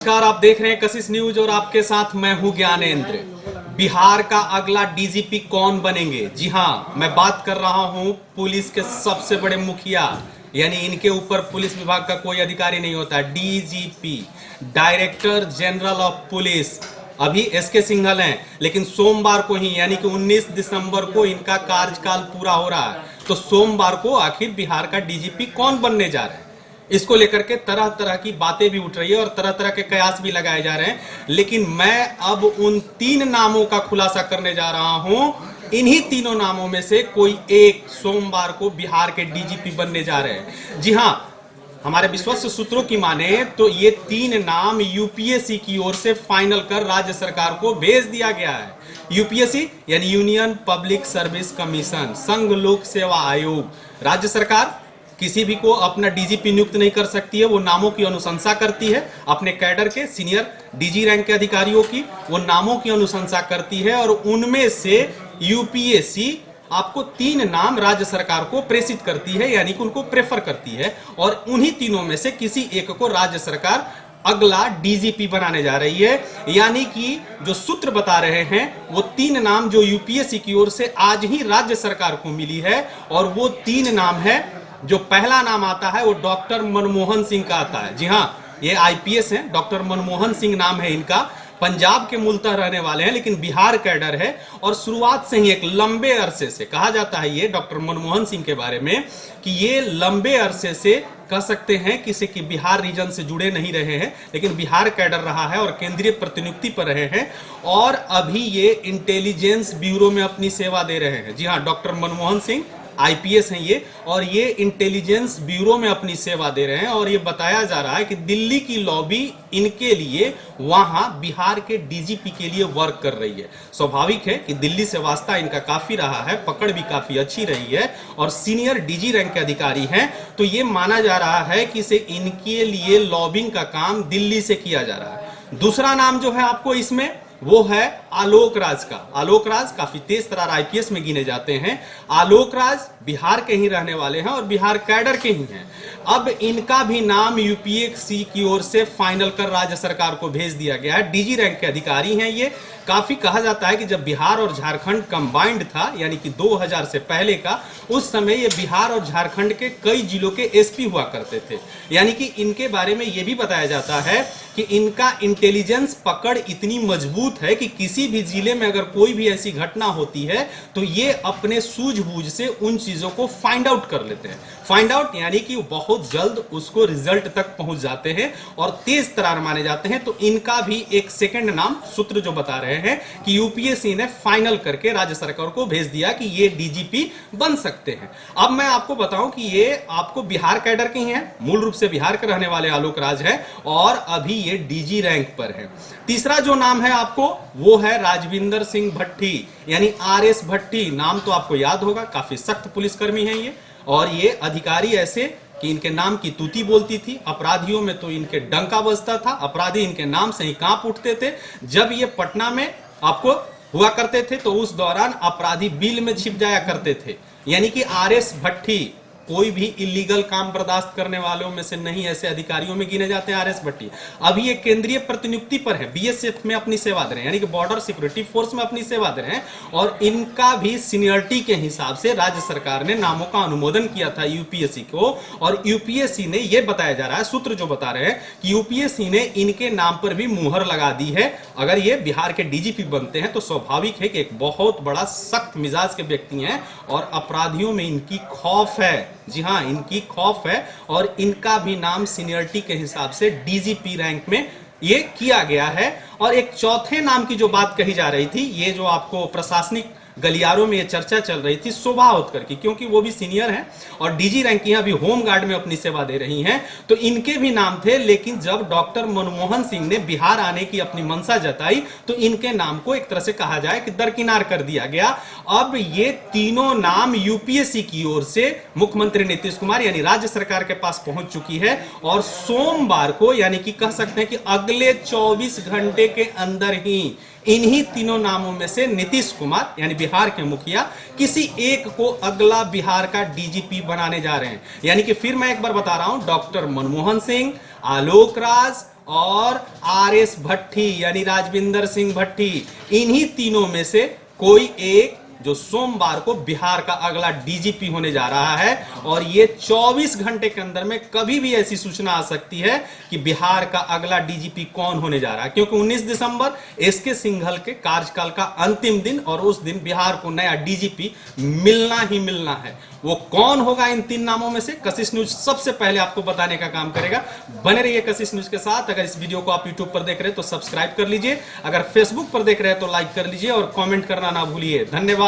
नमस्कार, आप देख रहे हैं कशिश न्यूज और आपके साथ मैं हूं ज्ञानेंद्र। बिहार का अगला डीजीपी कौन बनेंगे? जी हां, मैं बात कर रहा हूं पुलिस के सबसे बड़े मुखिया, यानी इनके ऊपर पुलिस विभाग का कोई अधिकारी नहीं होता। DGP, director general of police, अभी एसके सिंघल हैं, लेकिन सोमवार को ही यानी कि 19 दिसंबर को इनका कार्यकाल पूरा हो रहा है। तो सोमवार को आखिर बिहार का डीजीपी कौन बनने जा रहे हैं, इसको लेकर के तरह तरह की बातें भी उठ रही है और तरह तरह के कयास भी लगाए जा रहे हैं। लेकिन मैं अब उन 3 नामों का खुलासा करने जा रहा हूं। इन्हीं तीनों नामों में से कोई एक सोमवार को बिहार के डीजीपी बनने जा रहे हैं। जी हां, हमारे विश्वस्त सूत्रों की माने तो ये 3 नाम यूपीएससी की ओर से फाइनल कर राज्य सरकार को भेज दिया गया है। यूपीएससी यानी यूनियन पब्लिक सर्विस कमीशन, संघ लोक सेवा आयोग। राज्य सरकार किसी भी को अपना डीजीपी नियुक्त नहीं कर सकती है, वो नामों की अनुशंसा करती है। अपने कैडर के सीनियर डीजी रैंक के अधिकारियों की वो नामों की अनुशंसा करती है और उनमें से यूपीएससी आपको 3 नाम राज्य सरकार को प्रेषित करती है, यानी कि उनको प्रेफर करती है। और उन्हीं तीनों में से किसी एक को राज्य सरकार अगला डीजीपी बनाने जा रही है। यानी कि जो सूत्र बता रहे हैं वो 3 नाम जो यूपीएससी की ओर से आज ही राज्य सरकार को मिली है, और वो 3 नाम है। जो पहला नाम आता है वो डॉक्टर मनमोहन सिंह का आता है। जी हां, ये आईपीएस हैं, डॉक्टर मनमोहन सिंह नाम है इनका। पंजाब के मूलतः रहने वाले हैं, लेकिन बिहार कैडर है। और शुरुआत से ही एक लंबे अरसे से कहा जाता है ये डॉक्टर मनमोहन सिंह के बारे में कि ये लंबे अरसे से कह सकते हैं किसी की बिहार रीजन से जुड़े नहीं रहे हैं, लेकिन बिहार कैडर रहा है और केंद्रीय प्रतिनियुक्ति पर रहे हैं। और अभी ये इंटेलिजेंस ब्यूरो में अपनी सेवा दे रहे हैं। जी हां, डॉक्टर मनमोहन सिंह आईपीएस हैं ये, और ये इंटेलिजेंस ब्यूरो में अपनी सेवा दे रहे हैं। और ये बताया जा रहा है कि दिल्ली की लॉबी इनके लिए वहां बिहार के डीजीपी के लिए वर्क कर रही है। स्वाभाविक है कि दिल्ली से वास्ता इनका काफी रहा है, पकड़ भी काफी अच्छी रही है और सीनियर डीजी रैंक के अधिकारी हैं। तो ये माना जा रहा है कि इसे इनके लिए लॉबिंग का काम दिल्ली से किया जा रहा है। दूसरा नाम जो है आपको इसमें वो है आलोक राज का। आलोक राज काफी तेज तरार आईपीएस में गिने जाते हैं। आलोक राज बिहार के ही रहने वाले हैं और बिहार कैडर के ही हैं। अब इनका भी नाम यूपीएससी की ओर से फाइनल कर राज्य सरकार को भेज दिया गया है। डीजी रैंक के अधिकारी हैं ये। काफी कहा जाता है कि जब बिहार और झारखंड कंबाइंड था, यानी कि 2000 से पहले का, उस समय ये बिहार और झारखंड के कई जिलों के एसपी हुआ करते थे। यानी कि इनके बारे में ये भी बताया जाता है कि इनका इंटेलिजेंस पकड़ इतनी मजबूत है कि किसी भी जिले में अगर कोई भी ऐसी घटना होती है तो ये अपने सूझबूझ से उन चीजों को फाइंड आउट कर लेते हैं। फाइंड आउट यानी कि बहुत जल्द उसको रिजल्ट तक पहुंच जाते हैं और तेज तरार माने जाते हैं। तो इनका भी एक सेकंड नाम सूत्र जो बता रहे हैं कि यूपीएससी ने फाइनल करके राज्य सरकार को भेज दिया कि ये डीजीपी बन सकते हैं। अब मैं आपको बताऊं कि ये आपको बिहार कैडर के ही हैं, मूल रूप से बिहार के रहने वाले आलोक राज है और अभी ये डीजी रैंक पर है। तीसरा जो नाम है आपको वो है राजविंदर सिंह भट्टी, यानी आरएस भट्टी। नाम तो आपको याद होगा, काफी सख्त पुलिसकर्मी हैं ये। और ये अधिकारी ऐसे कि इनके नाम की तूती बोलती थी। अपराधियों में तो इनके डंका बजता था, अपराधी इनके नाम से ही कांप उठते थे। जब ये पटना में आपको हुआ करते थे तो उस दौरान अपराधी बिल में छिप जाया करते थे। यानी कि आरएस भट्टी कोई भी इलीगल काम बर्दाश्त करने वालों में से नहीं, ऐसे अधिकारियों में गिने जाते हैं आरएस भट्टी। अभी ये केंद्रीय प्रतिनियुक्ति पर है, बीएसएफ में अपनी सेवा दे रहे हैं, यानी कि बॉर्डर सिक्योरिटी फोर्स में अपनी सेवा दे रहे हैं। और इनका भी सीनियरिटी के हिसाब से राज्य सरकार ने नामों का अनुमोदन किया था यूपीएससी को। और यूपीएससी ने यह बताया जा रहा है, सूत्र जो बता रहे हैं कि यूपीएससी ने इनके नाम पर भी मुहर लगा दी है। अगर ये बिहार के डीजीपी बनते हैं तो स्वाभाविक है कि एक बहुत बड़ा सख्त मिजाज के व्यक्ति हैं और अपराधियों में इनकी खौफ है। जी हां, इनकी खौफ है और इनका भी नाम सीनियरिटी के हिसाब से डीजीपी रैंक में ये किया गया है। और एक चौथे नाम की जो बात कही जा रही थी, ये जो आपको प्रशासनिक गलियारों में ये चर्चा चल रही थी, शोभा होतकर की, क्योंकि वो भी सीनियर हैं और डीजी रैंक की अभी होम गार्ड में अपनी सेवा दे रही हैं। तो इनके भी नाम थे, लेकिन जब डॉक्टर मनमोहन सिंह ने बिहार आने की अपनी मंशा जताई तो इनके नाम को एक तरह से कहा जाए कि दरकिनार कर दिया गया। अब ये तीनों नाम यूपीएससी की ओर से मुख्यमंत्री नीतीश कुमार यानी राज्य सरकार के पास पहुंच चुकी है। और सोमवार को, यानी कि कह सकते हैं कि अगले 24 घंटे के अंदर ही इन्हीं तीनों नामों में से नीतीश कुमार यानी बिहार के मुखिया किसी एक को अगला बिहार का डीजीपी बनाने जा रहे हैं। यानी कि फिर मैं एक बार बता रहा हूं, डॉक्टर मनमोहन सिंह, आलोक राज और आर.एस. भट्टी यानी राजविंदर सिंह भट्टी, इन्हीं तीनों में से कोई एक जो सोमवार को बिहार का अगला डीजीपी होने जा रहा है। और ये 24 घंटे के अंदर में कभी भी ऐसी सूचना आ सकती है कि बिहार का अगला डीजीपी कौन होने जा रहा है, क्योंकि 19 दिसंबर एसके सिंघल के कार्यकाल का अंतिम दिन और उस दिन बिहार को नया डीजीपी मिलना ही मिलना है। वो कौन होगा इन 3 नामों में से, कशिश न्यूज सबसे पहले आपको बताने का काम करेगा। बने रहिए कशिश न्यूज के साथ। अगर इस वीडियो को आप यूट्यूब पर देख रहे हैं तो सब्सक्राइब कर लीजिए, अगर फेसबुक पर देख रहे हैं तो लाइक कर लीजिए और कमेंट करना ना भूलिए। धन्यवाद।